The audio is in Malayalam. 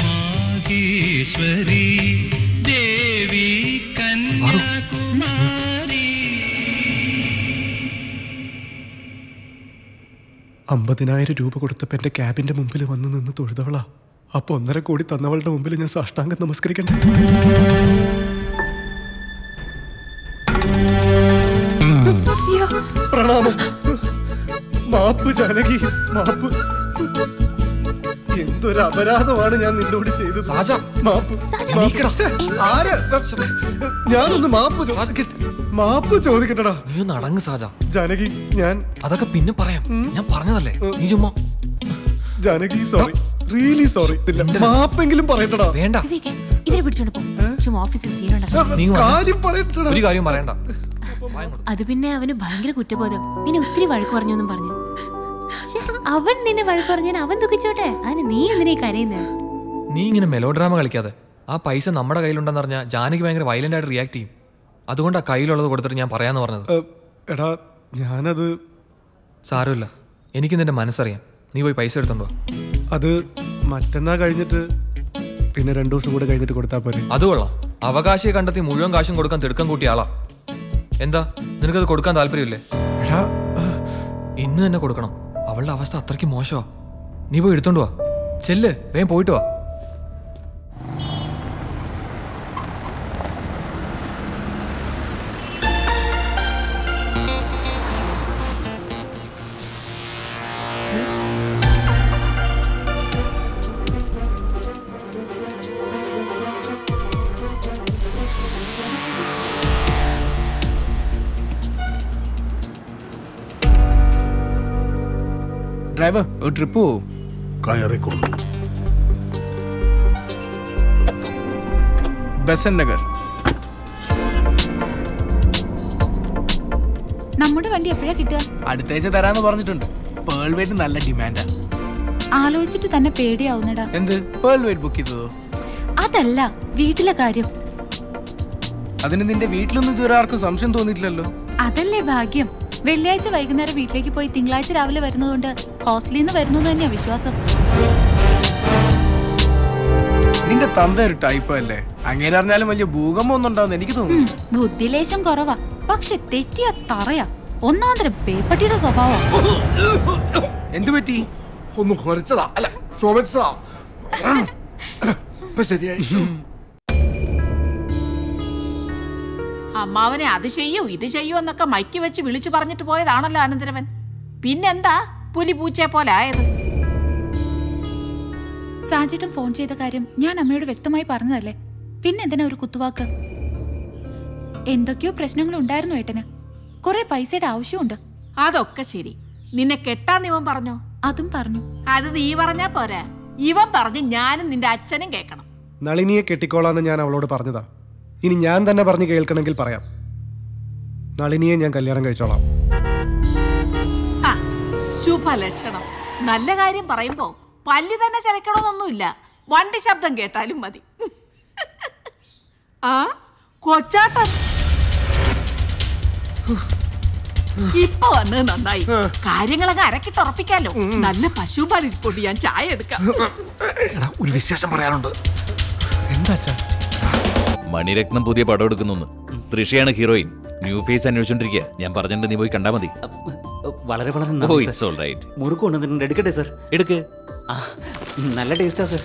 മാഹേശ്വരി ദേവി കന്യാകുമാരി. 50,000 രൂപ കൊടുത്തപ്പോ എന്റെ ക്യാബിന്റെ മുമ്പിൽ വന്ന് നിന്ന് തൊഴുതവളാ. അപ്പൊ 1.5 കോടി തന്നവളുടെ മുമ്പിൽ ഞാൻ സാഷ്ടാംഗം നമസ്കരിക്കണ്ടേ? പ്രണാമം. മാപ്പ് ജാനകി, മാപ്പ്. എന്തൊരു അപരാധമാണ് ഞാൻ നിന്നോട് ചെയ്തത്. മാപ്പ്. ഞാനൊന്ന് മാപ്പ് ചോദിക്കട്ടടാ. ജാനകി, ഞാൻ അതൊക്കെ പിന്നെ പറയാം. ഞാൻ പറഞ്ഞതല്ലേ, നീ ചുമ്മാ. Janaki, sorry, really sorry. മാപ്പെങ്കിലും പറയട്ടടാ. വേണ്ട, ഇവരെ പിടിച്ചോണ്ട് പോ. ചുമ്മാ ഓഫീസിൽ കാര്യം പറയട്ടടാ. ഒരു കാര്യം പറയണ്ട. അത് പിന്നെ അവന് ഭയങ്കര കുറ്റബോധം. നിന്നെ ഒത്തിരി വഴക്ക് പറഞ്ഞൊന്നും പറഞ്ഞു. അവൻ നിന്നെ വഴക്ക് പറഞ്ഞാൽ അവൻ ദുഃഖിച്ചോട്ടെ. അതിന് നീ എന്തിനാ കരയുന്നത്? നീ ഇങ്ങനെ മെലോ ഡ്രാമ കളിക്കാതെ. ആ പൈസ നമ്മുടെ കയ്യിലുണ്ടെന്ന് പറഞ്ഞാൽ ജാനകി ഭയങ്കര വയലന്റ് ആയിട്ട് റിയാക്ട് ചെയ്യും. അതുകൊണ്ടാ കയ്യിലുള്ളത് കൊടുത്തിട്ട് ഞാൻ പറയാന്ന് പറഞ്ഞത്. എടാ, ഞാനത് സാരമില്ല, എനിക്ക് നിന്റെ മനസ്സറിയാം. നീ പോയി പൈസ എടുത്തോണ്ടോ. അത് മറ്റന്നാ കഴിഞ്ഞിട്ട് പിന്നെ 2 ദിവസം കൂടെ കഴിഞ്ഞിട്ട് കൊടുത്താൽ പോരെ? അത് കൊള്ളാം. അവകാശിയെ കണ്ടെത്തി മുഴുവൻ കാശും കൊടുക്കാൻ തിടുക്കം കൂട്ടിയ ആളാ. എന്താ, നിനക്കത് കൊടുക്കാൻ താല്പര്യമില്ലേ? ഇന്ന് തന്നെ കൊടുക്കണം. അവളുടെ അവസ്ഥ അത്രയ്ക്ക് മോശമാ. നീ പോയി എടുത്തോണ്ട് വാ. ചെല്ല്, വേഗം പോയിട്ട് വാ. ഡ്രൈവർ, ഒരു ട്രിപ്പ് പോവും. കയറിക്കൊള്ളു. ബസൻ നഗർ. നമ്മുടെ വണ്ടി എപ്പോഴാ കിട്ടുക? അടുത്താഴ്ച തരാന്ന് പറഞ്ഞിട്ടുണ്ട്. പേൾ വെയിറ്റ് നല്ല ഡിമാൻഡാ. ആലോചിച്ചിട്ട് തന്നെ പേടിയാവുന്നടാ. എന്ത് പേൾ വെയിറ്റ് ബുക്ക് ചെയ്തതോ? അതല്ല, വീട്ടിലെ കാര്യം. അതിന് നിന്റെ വീട്ടിലൊന്നും ഇതുവരെ ആർക്കും സംശയം തോന്നിയിട്ടില്ലല്ലോ. അതല്ലേ ഭാഗ്യം. വെള്ളിയാഴ്ച വൈകുന്നേരം വീട്ടിലേക്ക് പോയി തിങ്കളാഴ്ച രാവിലെ വരുന്നതുകൊണ്ട് ഹോസ്റ്റലിൽ നിന്ന് വരുന്നു തന്നെയാ വിശ്വാസം. നിന്റെ തന്ത ഒരു ടൈപ്പ് അല്ലേ? അങ്ങനെ അറിഞ്ഞാലും വലിയ ഭൂകമ്പം ഒന്നും ഉണ്ടാവുന്ന എനിക്ക് തോന്നുന്നു. ബുദ്ധിലേശം കുറവാ, പക്ഷെ തെറ്റിയ തറയാ. ഒന്നാന്തരം പേപ്പട്ടിയുടെ സ്വഭാവം. എന്തു പറ്റി? ഒന്ന് കുറച്ചതാ, അല്ല ചുമച്ചതാ. ശരിയായി. അമ്മാവനെ അത് ചെയ്യൂ ഇത് ചെയ്യൂ എന്നൊക്കെ മൈക്ക് വെച്ച് വിളിച്ചു പറഞ്ഞിട്ട് പോയതാണല്ലോ അനന്തരവൻ. പിന്നെന്താ പുലി പൂച്ചയെ പോലെ ആയത്? സാജേട്ടൻ ഫോൺ ചെയ്ത കാര്യം ഞാൻ അമ്മയോട് വ്യക്തമായി പറഞ്ഞതല്ലേ, പിന്നെന്തിനാ ഒരു കുത്തുവാക്ക്? എന്തൊക്കെയോ പ്രശ്നങ്ങൾ ഉണ്ടായിരുന്നു ഏട്ടന്. കുറെ പൈസയുടെ ആവശ്യമുണ്ട്. അതൊക്കെ ശരി. നിന്നെ കെട്ടാന്ന് ഇവൻ പറഞ്ഞോ? അതും പറഞ്ഞു. അത് നീ പറഞ്ഞാ പോരാ, ഇവൻ പറഞ്ഞ് ഞാനും നിന്റെ അച്ഛനും കേൾക്കണം. നളിനിയെ കെട്ടിക്കോളാന്ന് ഞാൻ അവളോട് പറഞ്ഞതാ. ഇനി ഞാൻ തന്നെ പറഞ്ഞ് കേൾക്കണമെങ്കിൽ പറയാം. നളിനിയെ ഞാൻ കല്യാണം കഴിച്ചോളാം. ശുഭലക്ഷണം. നല്ല കാര്യം പറയുമ്പോ പല്ലി തന്നെ ചലക്കണമെന്നൊന്നുമില്ല. വണ്ടി ശബ്ദം കേട്ടാലും മതി. ആ കൊച്ചാട്ടം ഇപ്പൊ വന്നത് നന്നായി. കാര്യങ്ങളൊക്കെ അരക്കിട്ടുറപ്പിക്കാലോ. നല്ല പശുപാൽ ഇരിപ്പോട്ട് ഞാൻ ചായ എടുക്കാം. ഒരു വിശേഷം പറയാനുണ്ട്. എന്താ? മണിരത്നം പുതിയ പടം എടുക്കുന്നു. തൃഷയാണ് ഹീറോയിൻ. ന്യൂ ഫേസ് അന്വേഷിച്ചോണ്ടിരിക്കുക. ഞാൻ പറഞ്ഞിട്ട് നീ പോയി കണ്ടാ മതി. വളരെ വളരെ മുറുക്ക് കൊണ്ടുവന്നിട്ടുണ്ട്. എടുക്കട്ടെ സർ? എടുക്ക്. നല്ല ടേസ്റ്റാ സർ.